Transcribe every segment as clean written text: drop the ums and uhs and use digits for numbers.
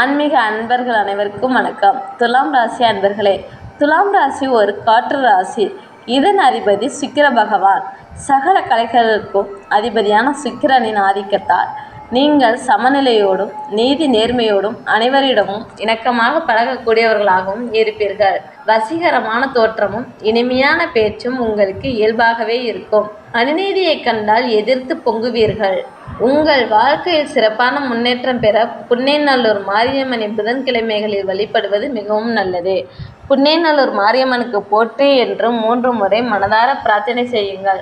ஆன்மீக அன்பர்கள் அனைவருக்கும் வணக்கம். துலாம் ராசி அன்பர்களே, துலாம் ராசி ஒரு காற்று ராசி. இதன் அதிபதி சுக்கிர பகவான். சகல கலைகளுக்கும் அதிபதியான சுக்கிரனின் ஆதிக்கத்தால் நீங்கள் சமநிலையோடும் நீதி நேர்மையோடும் அனைவரிடமும் இணக்கமாக பழகக்கூடியவர்களாகவும் இருப்பீர்கள். வசீகரமான தோற்றமும் இனிமையான பேச்சும் உங்களுக்கு இயல்பாகவே இருக்கும். அநீதியை கண்டால் எதிர்த்து பொங்குவீர்கள். உங்கள் வாழ்க்கையில் சிறப்பான முன்னேற்றம் பெற புன்னைநல்லூர் மாரியம்மனை புதன்கிழமைகளில் வழிபடுவது மிகவும் நல்லது. புன்னைநல்லூர் மாரியம்மனுக்கு போற்றி என்று 3 முறை மனதார பிரார்த்தனை செய்யுங்கள்.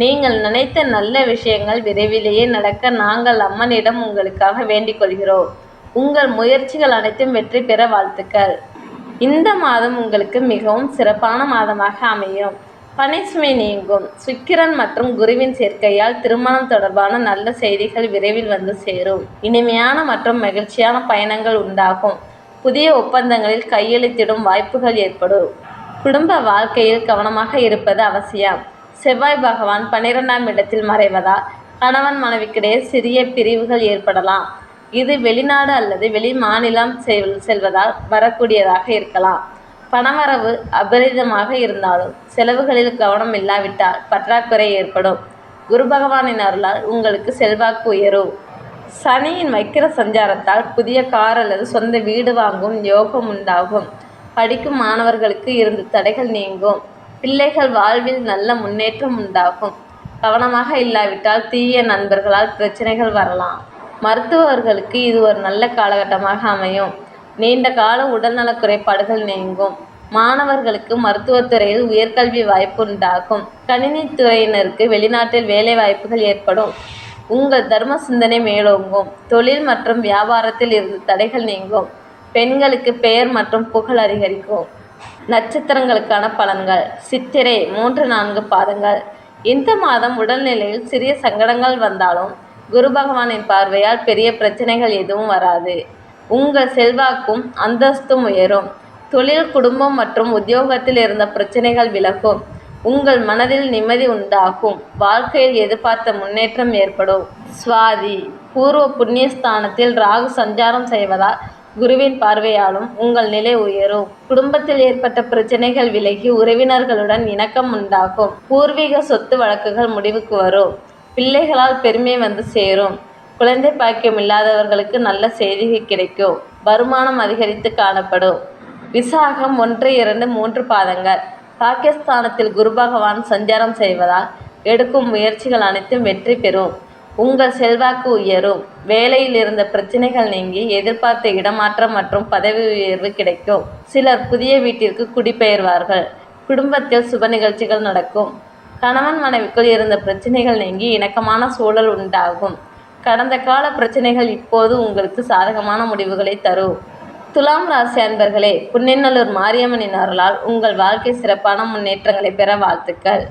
நீங்கள் நினைத்த நல்ல விஷயங்கள் விரைவிலேயே நடக்க நாங்கள் அம்மனிடம் உங்களுக்காக வேண்டிக் கொள்கிறோம். உங்கள் முயற்சிகள் அனைத்தும் வெற்றி பெற வாழ்த்துக்கள். இந்த மாதம் உங்களுக்கு மிகவும் சிறப்பான மாதமாக அமையும். பணிசுமை நீங்கும். சுக்கிரன் மற்றும் குருவின் சேர்க்கையால் திருமணம் தொடர்பான நல்ல செய்திகள் விரைவில் வந்து சேரும். இனிமையான மற்றும் மகிழ்ச்சியான பயணங்கள் உண்டாகும். புதிய ஒப்பந்தங்களில் கையெழுத்திடும் வாய்ப்புகள் ஏற்படும். குடும்ப வாழ்க்கையில் கவனமாக இருப்பது அவசியம். செவ்வாய் பகவான் 12ஆம் இடத்தில் மறைவதால் கணவன் மனைவிக்கிடையே சிறிய பிரிவுகள் ஏற்படலாம். இது வெளிநாடு அல்லது வெளி மாநிலம் செல்வதால் வரக்கூடியதாக இருக்கலாம். பணவரவு அபரிதமாக இருந்தாலும் செலவுகளில் கவனம் இல்லாவிட்டால் பற்றாக்குறை ஏற்படும். குரு பகவானின் அருளால் உங்களுக்கு செல்வாக்கு உயரும். சனியின் வக்கிர சஞ்சாரத்தால் புதிய கார் அல்லது சொந்த வீடு வாங்கும் யோகம் உண்டாகும். படிக்கும் மாணவர்களுக்கு இருந்த தடைகள் நீங்கும். பிள்ளைகள் வாழ்வில் நல்ல முன்னேற்றம் உண்டாகும். கவனமாக இல்லாவிட்டால் தீய நண்பர்களால் பிரச்சனைகள் வரலாம். மருத்துவர்களுக்கு இது ஒரு நல்ல காலகட்டமாக அமையும். நீண்ட கால உடல்நலக் குறைபாடுகள் நீங்கும். மாணவர்களுக்கு மருத்துவத்துறையில் உயர்கல்வி வாய்ப்பு உண்டாகும். கணினித்துறையினருக்கு வெளிநாட்டில் வேலை வாய்ப்புகள் ஏற்படும். உங்கள் தர்ம சிந்தனை மேலோங்கும். தொழில் மற்றும் வியாபாரத்தில் இருந்து தடைகள் நீங்கும். பெண்களுக்கு பெயர் மற்றும் புகழ் அதிகரிக்கும். நட்சத்திரங்களுக்கான பலன்கள். சித்திரை 3-4 பாதங்கள். இந்த மாதம் உடல்நிலையில் சிறிய சங்கடங்கள் வந்தாலும் குரு பகவானின் பார்வையால் பெரிய பிரச்சனைகள் எதுவும் வராது. உங்கள் செல்வாக்கும் அந்தஸ்தும் உயரும். தொழில், குடும்பம் மற்றும் உத்தியோகத்தில் இருந்த பிரச்சனைகள் விலகும். உங்கள் மனதில் நிம்மதி உண்டாகும். வாழ்க்கையில் எதிர்பார்த்த முன்னேற்றம் ஏற்படும். சுவாதி பூர்வ புண்ணியஸ்தானத்தில் ராகு சஞ்சாரம் செய்வதால் குருவின் பார்வையாலும் உங்கள் நிலை உயரும். குடும்பத்தில் ஏற்பட்ட பிரச்சனைகள் விலகி உறவினர்களுடன் இணக்கம் உண்டாகும். பூர்வீக சொத்து வழக்குகள் முடிவுக்கு வரும். பிள்ளைகளால் பெருமை வந்து சேரும். குழந்தை பாக்கியம் இல்லாதவர்களுக்கு நல்ல செய்திகள் கிடைக்கும். வருமானம் அதிகரித்து காணப்படும். விசாகம் 1-2-3 பாதங்கள். பாகிஸ்தானத்தில் குரு பகவான் சஞ்சாரம் செய்வதால் எடுக்கும் முயற்சிகள் அனைத்தும் வெற்றி பெறும். உங்கள் செல்வாக்கு உயரும். வேலையில் இருந்த பிரச்சனைகள் நீங்கி எதிர்பார்த்த இடமாற்றம் மற்றும் பதவி உயர்வு கிடைக்கும். சிலர் புதிய வீட்டிற்கு குடிபெயர்வார்கள். குடும்பத்தில் சுப நிகழ்ச்சிகள் நடக்கும். கணவன் மனைவிக்குள் இருந்த பிரச்சனைகள் நீங்கி இணக்கமான சூழல் உண்டாகும். கடந்த கால பிரச்சனைகள் இப்போது உங்களுக்கு சாதகமான முடிவுகளை தரும். துலாம் ராசி அன்பர்களே, புன்னைநல்லூர் மாரியம்மனின் அருளால் உங்கள் வாழ்க்கை சிறப்பான முன்னேற்றங்களை பெற வாழ்த்துக்கள்.